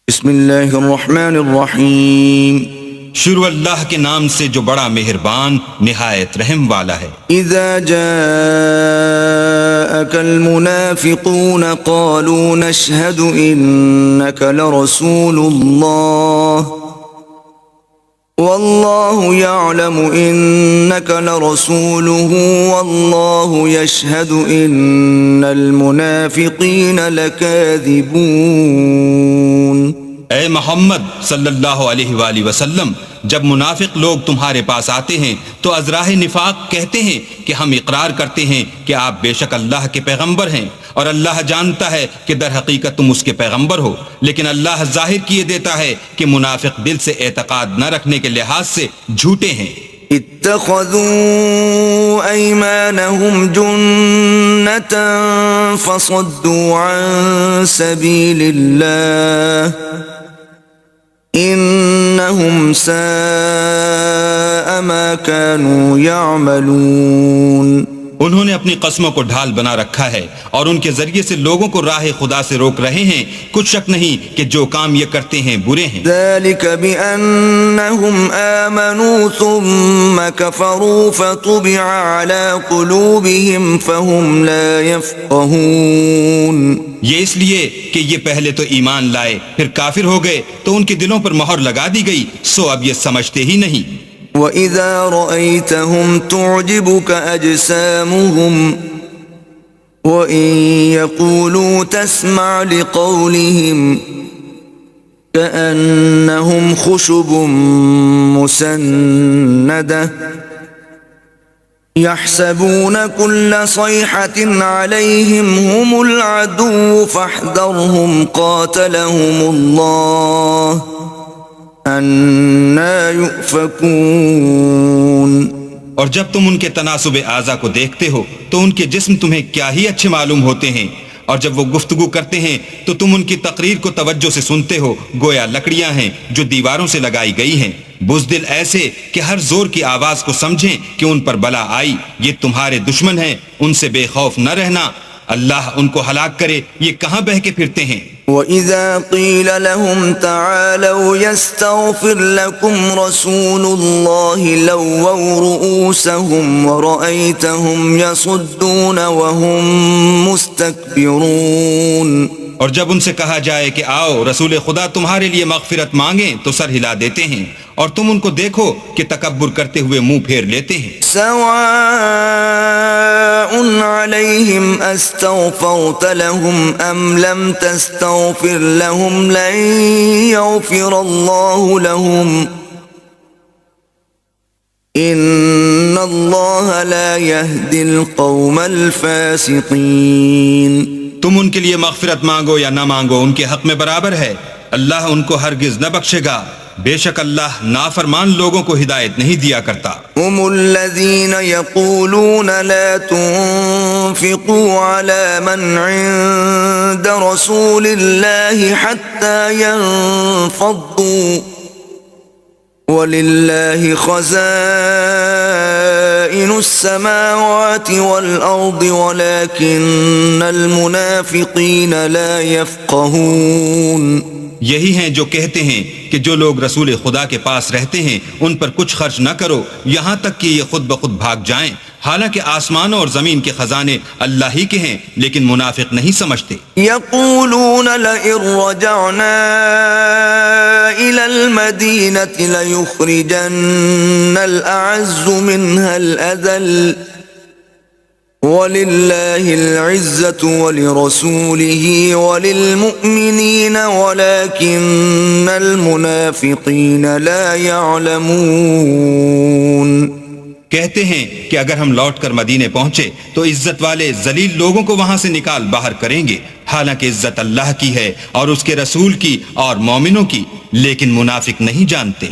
بسم اللہ الرحمن الرحیم شروع اللہ کے نام سے جو بڑا مہربان نہایت رحم والا ہے۔ اذا جاءك المنافقون قالوا نشهد انك لرسول الله والله يعلم انك لرسوله والله يشهد ان المنافقين لكاذبون۔ اے محمد صلی اللہ علیہ وآلہ وسلم، جب منافق لوگ تمہارے پاس آتے ہیں تو ازراہ نفاق کہتے ہیں کہ ہم اقرار کرتے ہیں کہ آپ بے شک اللہ کے پیغمبر ہیں، اور اللہ جانتا ہے کہ در حقیقت تم اس کے پیغمبر ہو، لیکن اللہ ظاہر کیے دیتا ہے کہ منافق دل سے اعتقاد نہ رکھنے کے لحاظ سے جھوٹے ہیں۔ اتخذوا ايمانهم جنة فصدوا عن سبيل الله انهم ساء ما كانوا يعملون۔ انہوں نے اپنی قسموں کو ڈھال بنا رکھا ہے اور ان کے ذریعے سے لوگوں کو راہ خدا سے روک رہے ہیں، کچھ شک نہیں کہ جو کام یہ کرتے ہیں برے ہیں۔ ذلك بأنهم آمنوا ثم كفروا فطبع على قلوبهم فهم لا يفقهون۔ یہ اس لیے کہ یہ پہلے تو ایمان لائے پھر کافر ہو گئے تو ان کے دلوں پر مہر لگا دی گئی، سو اب یہ سمجھتے ہی نہیں۔ وَإِذَا رَأَيْتَهُمْ تُعْجِبُكَ أَجْسَامُهُمْ وَإِن يَقُولُوا تَسْمَعْ لِقَوْلِهِمْ كَأَنَّهُمْ خُشُبٌ مُّسَنَّدَةٌ يَحْسَبُونَ كُلَّ صَيْحَةٍ عَلَيْهِمْ هُمُ الْعَدُوُّ فَاحْذَرْهُمْ قَاتَلَهُمُ اللَّهُ اَنَّا يُؤْفَكُونَ۔ اور جب تم ان کے تناسب اعضا کو دیکھتے ہو تو ان کے جسم تمہیں کیا ہی اچھے معلوم ہوتے ہیں، اور جب وہ گفتگو کرتے ہیں تو تم ان کی تقریر کو توجہ سے سنتے ہو، گویا لکڑیاں ہیں جو دیواروں سے لگائی گئی ہیں، بزدل ایسے کہ ہر زور کی آواز کو سمجھیں کہ ان پر بلا آئی، یہ تمہارے دشمن ہیں، ان سے بے خوف نہ رہنا، اللہ ان کو ہلاک کرے، یہ کہاں بہہ کے پھرتے ہیں۔ وَإِذَا قِيلَ لَهُمْ تَعَالَوْا يَسْتَغْفِرْ لَكُمْ رَسُولُ اللَّهِ لَوَّوْا رُؤُوسَهُمْ وَرَأَيْتَهُمْ يَصُدُّونَ وَهُمْ مُسْتَكْبِرُونَ۔ اور جب ان سے کہا جائے کہ آؤ رسول خدا تمہارے لیے مغفرت مانگیں تو سر ہلا دیتے ہیں، اور تم ان کو دیکھو کہ تکبر کرتے ہوئے منہ پھیر لیتے ہیں۔ سواء علیہم استغفرت لهم ام لم تستغفر لهم لن یغفر اللہ لهم ان اللہ لا يهدي القوم الفاسقین۔ تم ان کے لیے مغفرت مانگو یا نہ مانگو ان کے حق میں برابر ہے، اللہ ان کو ہرگز نہ بخشے گا، بے شک اللہ نافرمان لوگوں کو ہدایت نہیں دیا کرتا۔ هم الذين يقولون لا تنفقوا على من عند رسول الله حتى ينفضوا ولله خزائن السماوات والأرض ولكن المنافقين لا يفقهون۔ یہی ہیں جو کہتے ہیں کہ جو لوگ رسول خدا کے پاس رہتے ہیں ان پر کچھ خرچ نہ کرو یہاں تک کہ یہ خود بخود بھاگ جائیں، حالانکہ آسمانوں اور زمین کے خزانے اللہ ہی کے ہیں، لیکن منافق نہیں سمجھتے۔ یقولون لئن رجعنا إلى المدينة ليخرجن الأعز منها الأذل وَلِلَّهِ الْعِزَّةُ وَلِرَسُولِهِ وَلِلْمُؤْمِنِينَ وَلَكِنَّ الْمُنَافِقِينَ لَا يَعْلَمُونَ۔ کہتے ہیں کہ اگر ہم لوٹ کر مدینے پہنچے تو عزت والے ذلیل لوگوں کو وہاں سے نکال باہر کریں گے، حالانکہ عزت اللہ کی ہے اور اس کے رسول کی اور مومنوں کی، لیکن منافق نہیں جانتے۔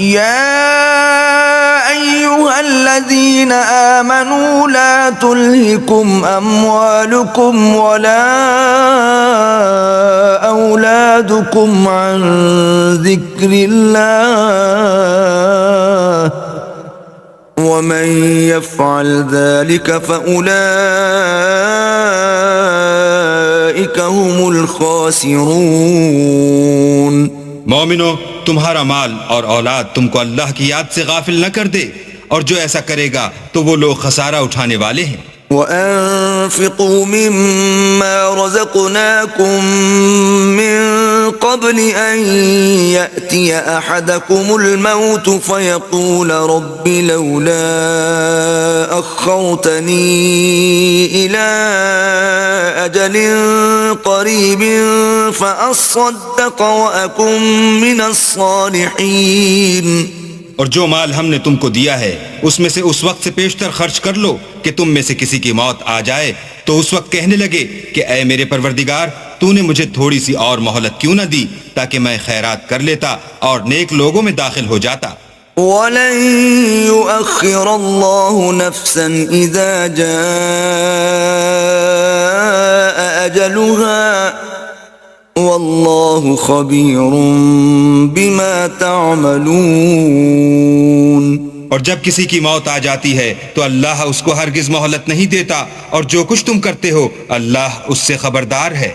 أيها الذين آمنوا لا تلهكم أموالكم ولا أولادكم عن ذكر الله ومن يفعل ذلك فأولئك هم الخاسرون۔ مومنو، تمہارا مال اور اولاد تم کو اللہ کی یاد سے غافل نہ کر دے، اور جو ایسا کرے گا تو وہ لوگ خسارہ اٹھانے والے ہیں۔ وَأَنفِقُوا مِمَّا رَزَقْنَاكُم مِّن قَبْلِ أَن يَأْتِيَ أَحَدَكُمُ الْمَوْتُ فَيَقُولَ رَبِّ لَوْلَا أَخَّرْتَنِي إِلَىٰ أَجَلٍ قَرِيبٍ فَأَصَّدَّقَ وَأَكُن مِّنَ الصَّالِحِينَ۔ اور جو مال ہم نے تم کو دیا ہے اس میں سے اس وقت سے پیشتر خرچ کر لو کہ تم میں سے کسی کی موت آ جائے تو اس وقت کہنے لگے کہ اے میرے پروردگار، تو نے مجھے تھوڑی سی اور مہلت کیوں نہ دی تاکہ میں خیرات کر لیتا اور نیک لوگوں میں داخل ہو جاتا۔ وَلَن يُؤَخِّرَ اللَّهُ نَفْسًا إِذَا جَاءَ أَجَلُهَا وَاللَّهُ خَبِيرٌ بِمَا تَعْمَلُونَ۔ اور جب کسی کی موت آ جاتی ہے تو اللہ اس کو ہرگز مہلت نہیں دیتا، اور جو کچھ تم کرتے ہو اللہ اس سے خبردار ہے۔